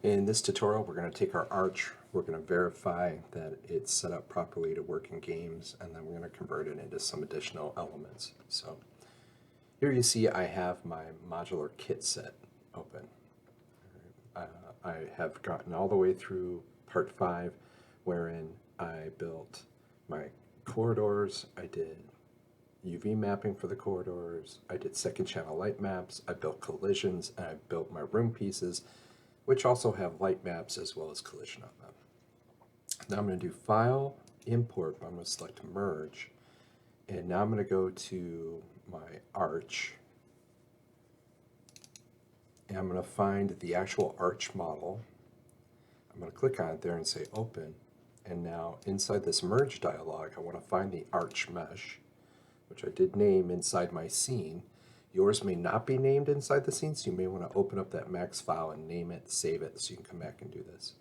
In this tutorial, we're going to take our arch, we're going to verify that it's set up properly to work in games, and then we're going to convert it into some additional elements. So here you see I have my modular kit set open. I have gotten all the way through part 5, wherein I built my corridors, I did UV mapping for the corridors, I did second channel light maps, I built collisions, and I built my room pieces, which also have light maps as well as collision on them. Now I'm going to do File, Import, I'm going to select Merge, and now I'm going to go to my arch, and I'm going to find the actual arch model. I'm going to click on it there and say Open, and now inside this Merge dialog, I want to find the arch mesh, which I did name inside my scene. Yours may not be named inside the scene, so you may want to open up that max file and name it, save it, so you can come back and do this.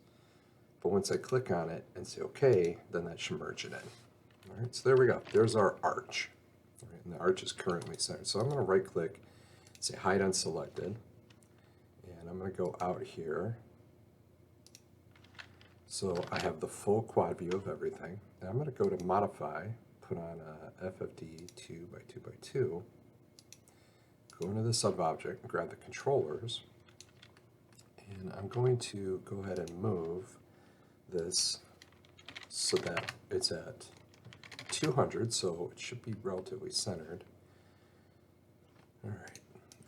But once I click on it and say OK, then that should merge it in. All right, so there we go. There's our arch. All right, and the arch is currently centered. So I'm going to right click, say Hide Unselected, and I'm going to go out here. So I have the full quad view of everything. And I'm going to go to Modify, put on a FFD 2x2x2, go into the sub-object and grab the controllers, and I'm going to go ahead and move this so that it's at 200, so it should be relatively centered. All right,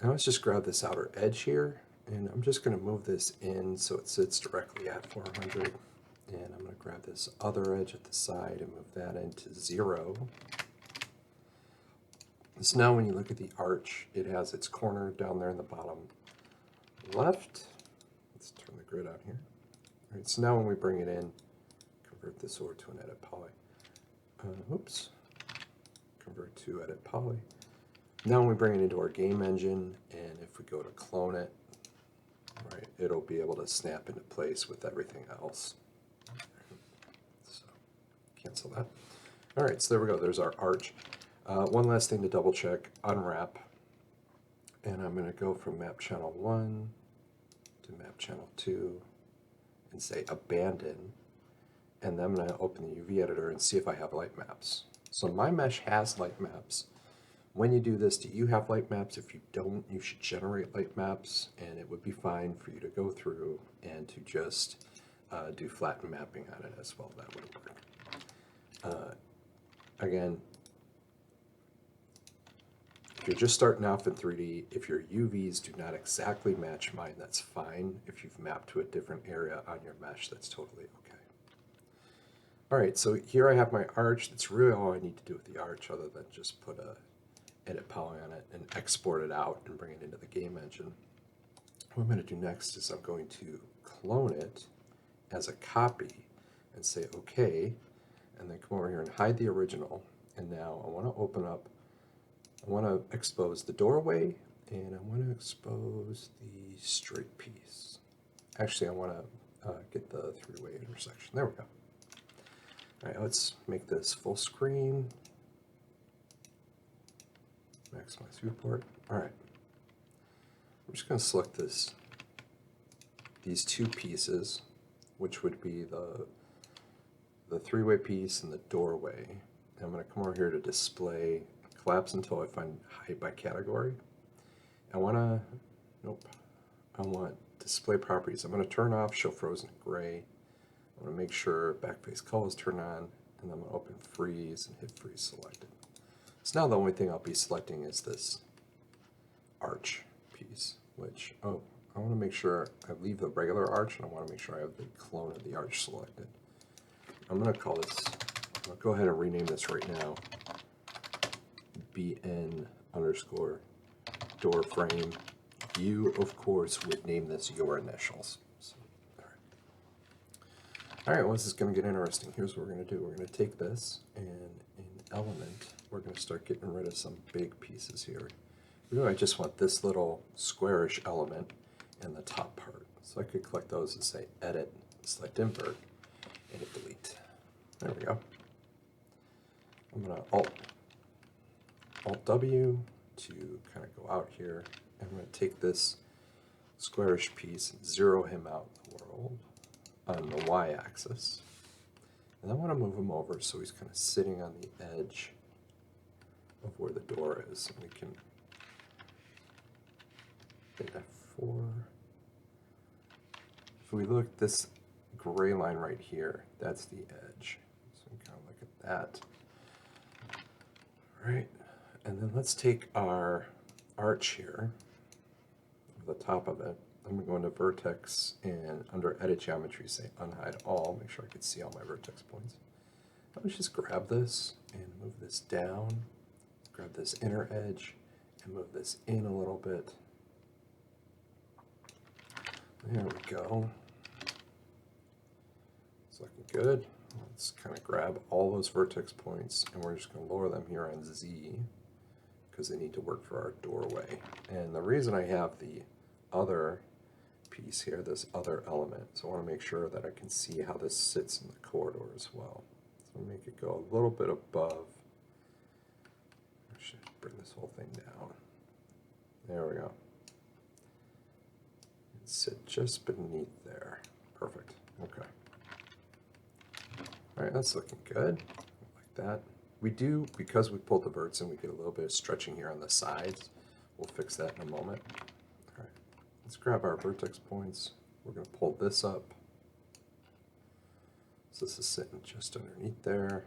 now let's just grab this outer edge here, and I'm just going to move this in so it sits directly at 400. And I'm going to grab this other edge at the side and move that into 0. So now when you look at the arch, it has its corner down there in the bottom left. Let's turn the grid on here. All right, so now when we bring it in, convert this over to an edit poly. Oops. Convert to edit poly. Now when we bring it into our game engine, and if we go to clone it, right, it'll be able to snap into place with everything else. So cancel that. All right, so there we go. There's our arch. One last thing to double check, unwrap. And I'm going to go from map channel 1 to map channel 2 and say abandon. And then I'm going to open the UV editor and see if I have light maps. So my mesh has light maps. When you do this, do you have light maps? If you don't, you should generate light maps, and it would be fine for you to go through and to just do flatten mapping on it as well. That would work. Again, if you're just starting off in 3D, if your UVs do not exactly match mine, that's fine. If you've mapped to a different area on your mesh, that's totally okay. All right, so here I have my arch. That's really all I need to do with the arch, other than just put a edit poly on it and export it out and bring it into the game engine. What I'm going to do next is I'm going to clone it as a copy and say OK, and then come over here and hide the original. And now I want to open up, I want to expose the doorway, and I want to expose the straight piece. Actually, I want to get the three-way intersection. There we go. All right, let's make this full screen. Maximize viewport. All right. I'm just going to select these two pieces, which would be the three-way piece and the doorway. And I'm going to come over here to display, collapse until I find hide by category. I want display properties. I'm going to turn off show frozen gray. I'm going to make sure backface color is turned on, and then I'm going to open freeze and hit freeze selected. So now the only thing I'll be selecting is this arch piece, which, I want to make sure I leave the regular arch, and I want to make sure I have the clone of the arch selected. I'm going to call this, I'll go ahead and rename this right now, BN underscore door frame. You, of course, would name this your initials. So, all right, well, this is going to get interesting. Here's what we're going to do. We're going to take this, and in element, we're going to start getting rid of some big pieces here. Really, I just want this little squarish element and the top part. So I could click those and say edit, select invert, and hit delete. There we go. I'm going to Alt W to kind of go out here. I'm going to take this squarish piece and zero him out in the world. world on the y-axis. And I want to move him over so he's kind of sitting on the edge of where the door is. And we can hit F4. If we look, this gray line right here, that's the edge. So we can kind of look at that. All right, and then let's take our arch here, the top of it. I'm going to go into vertex and under edit geometry say unhide all, make sure I can see all my vertex points. Let's just grab this and move this down, grab this inner edge and move this in a little bit. There we go. It's looking good. Let's kind of grab all those vertex points and we're just going to lower them here on Z because they need to work for our doorway. And the reason I have the other piece here, this other element, so I want to make sure that I can see how this sits in the corridor as well. So make it go a little bit above. I should bring this whole thing down. There we go. Sit just beneath there. Perfect. Okay. All right, that's looking good. Like that. We do, because we pulled the verts in, we get a little bit of stretching here on the sides. We'll fix that in a moment. All right, let's grab our vertex points. We're going to pull this up. So this is sitting just underneath there.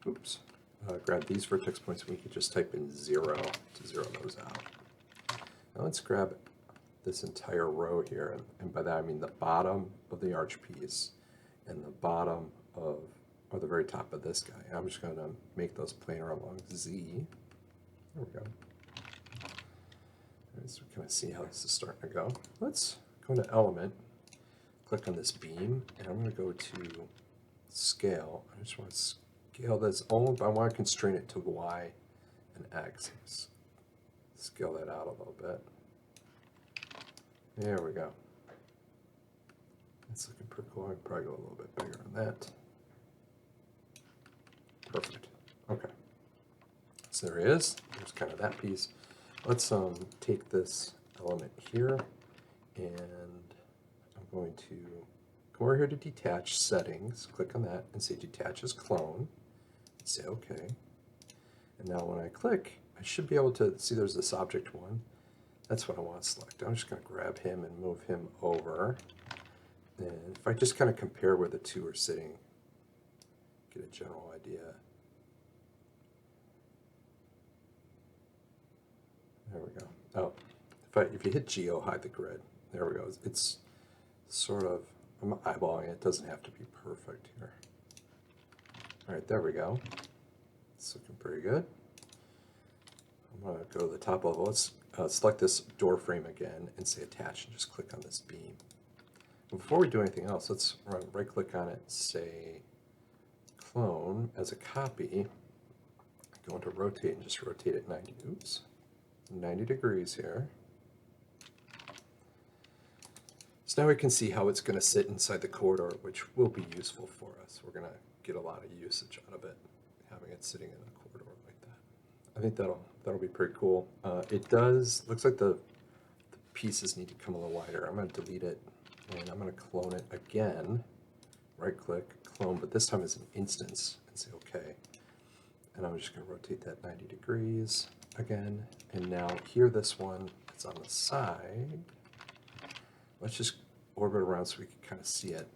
Oops. Grab these vertex points and we could just type in 0 to zero those out. Now let's grab this entire row here, and by that I mean the bottom of the arch piece and the bottom of, or the very top of this guy. I'm just going to make those planar along Z. There we go. Right, so we kind of see how this is starting to go. Let's go into Element, click on this beam, and I'm going to go to Scale. I just want to scale this only, but I want to constrain it to Y and X. Let's scale that out a little bit. There we go. That's looking pretty cool. I can probably go a little bit bigger than that. Perfect. Okay. So there he is. There's kind of that piece. Let's take this element here, and I'm going to go over here to Detach Settings, click on that, and say Detach as Clone. Say OK. And now when I click, I should be able to see there's this object one. That's what I want to select. I'm just going to grab him and move him over. And if I just kind of compare where the two are sitting, get a general idea. There we go. Oh, if you hit Geo, hide the grid. There we go. It's sort of, I'm eyeballing it. It doesn't have to be perfect here. All right, there we go. It's looking pretty good. I'm going to go to the top level. Let's select this door frame again and say Attach and just click on this beam. But before we do anything else, let's right click on it, say Clone as a copy. Go into Rotate and just rotate it 90 degrees here. So now we can see how it's going to sit inside the corridor, which will be useful for us. We're going to get a lot of usage out of it, having it sitting in a corridor like that. I think that'll be pretty cool. It looks like the pieces need to come a little wider. I'm going to delete it, and I'm going to clone it again. Right click, clone, but this time as an instance, and say OK. And I'm just going to rotate that 90 degrees again. And now here, this one that's on the side, let's just orbit around so we can kind of see it.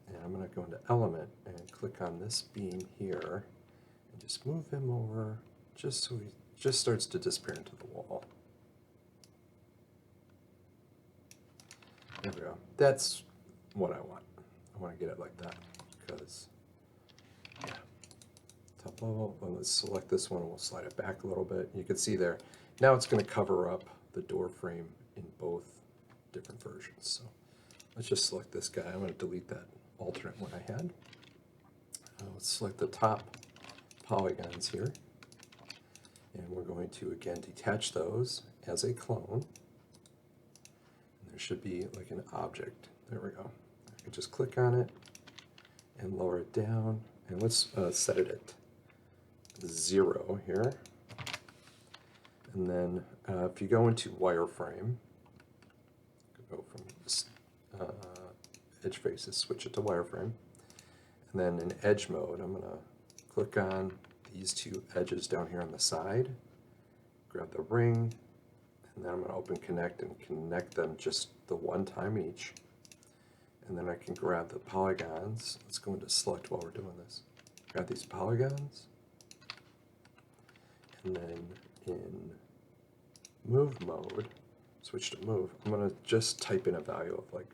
And I'm going to go into Element and click on this beam here and just move him over just so he just starts to disappear into the wall. There we go. That's what I want. I want to get it like that because, yeah. Top level, well, let's select this one and we'll slide it back a little bit. You can see there, now it's going to cover up the door frame in both different versions. So let's just select this guy. I'm going to delete that alternate one I had. Let's select the top polygons here. And we're going to, again, detach those as a clone. And there should be like an object. There we go. I can just click on it and lower it down. And let's set it at 0 here. And then if you go into wireframe, go from edge faces, switch it to wireframe. And then in edge mode, I'm gonna click on these two edges down here on the side, grab the ring, and then I'm gonna open connect and connect them just the one time each. And then I can grab the polygons. Let's go into select while we're doing this. Grab these polygons, and then in move mode, switch to move, I'm gonna just type in a value of like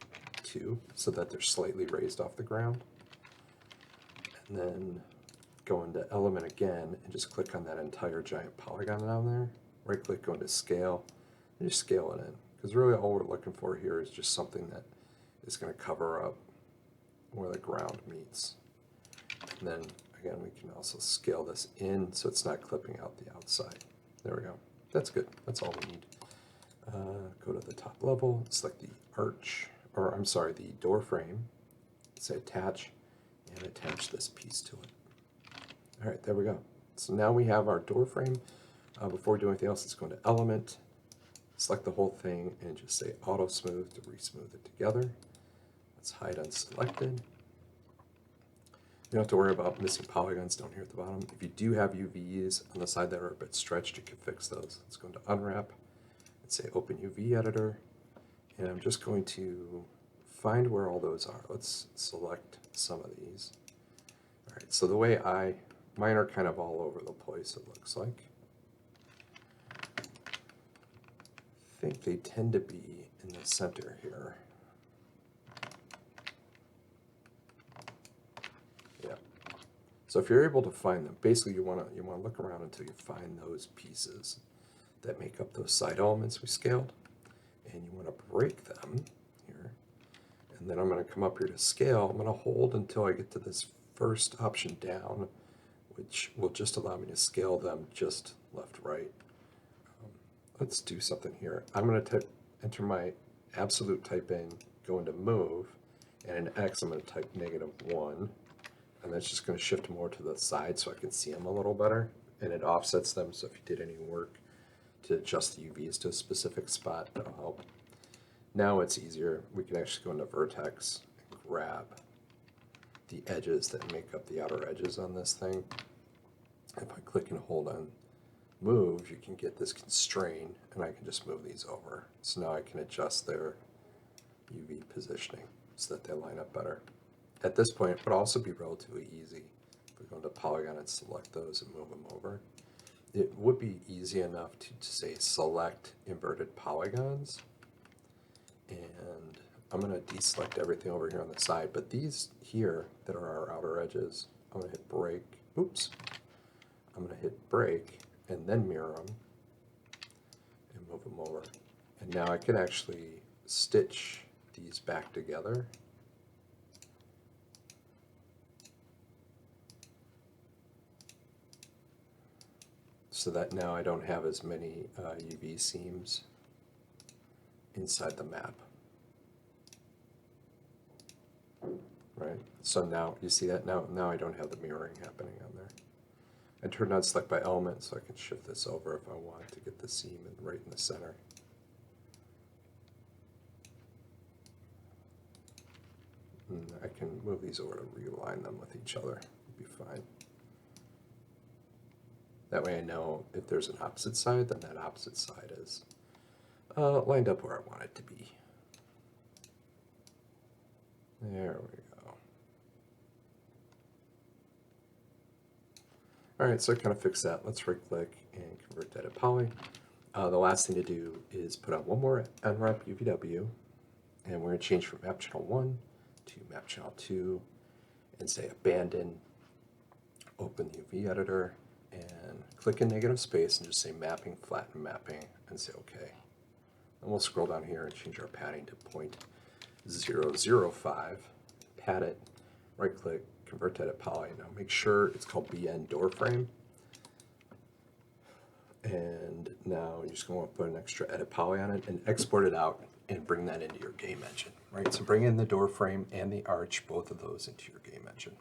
2 so that they're slightly raised off the ground. And then go into element again and just click on that entire giant polygon down there. Right click, go into scale, and just scale it in. Because really all we're looking for here is just something that is going to cover up where the ground meets. And then again, we can also scale this in so it's not clipping out the outside. There we go. That's good. That's all we need. Go to the top level, select the arch, or I'm sorry, the door frame, say attach, and attach this piece to it. All right, there we go. So now we have our door frame. Before we do anything else, let's go into element, select the whole thing, and just say auto smooth to re-smooth it together. Let's hide unselected. You don't have to worry about missing polygons down here at the bottom. If you do have UVs on the side that are a bit stretched, you can fix those. Let's go into unwrap and say open UV editor. And I'm just going to find where all those are. Let's select some of these. All right, so the way mine are kind of all over the place, it looks like. I think they tend to be in the center here. Yeah. So if you're able to find them, basically you want to look around until you find those pieces that make up those side elements we scaled, and you want to break them here. And then I'm going to come up here to scale. I'm going to hold until I get to this first option down, which will just allow me to scale them just left, right. Let's do something here. I'm going to enter my absolute type in, go into move, and in X I'm going to type -1, and that's just going to shift more to the side so I can see them a little better, and it offsets them, so if you did any work to adjust the UVs to a specific spot, that'll help. Now it's easier. We can actually go into vertex and grab the edges that make up the outer edges on this thing. If I click and hold on move, you can get this constraint, and I can just move these over. So now I can adjust their UV positioning so that they line up better. At this point, it would also be relatively easy if we go into polygon and select those and move them over. It would be easy enough to say select inverted polygons, and I'm going to deselect everything over here on the side, but these here that are our outer edges, I'm going to hit break. Oops. I'm going to hit break and then mirror them and move them over. And now I can actually stitch these back together. So that now I don't have as many UV seams inside the map. Right? So now, you see that? Now I don't have the mirroring happening on there. I turned on select by element so I can shift this over if I want to get the seam right in the center. And I can move these over to realign them with each other. It'll be fine. That way I know if there's an opposite side, then that opposite side is lined up where I want it to be. There we go. All right, so I kind of fixed that. Let's right click and convert that to poly. The last thing to do is put on one more unwrap UVW, and we're going to change from map channel 1 to map channel 2 and say abandon, open the UV editor, and click in negative space and just say mapping, flatten mapping, and say OK. And we'll scroll down here and change our padding to 0.005, pad it, right click, convert that to poly. Now make sure it's called BN door frame. And now you're just going to put an extra edit poly on it and export it out and bring that into your game engine. Right, so bring in the door frame and the arch, both of those into your game engine.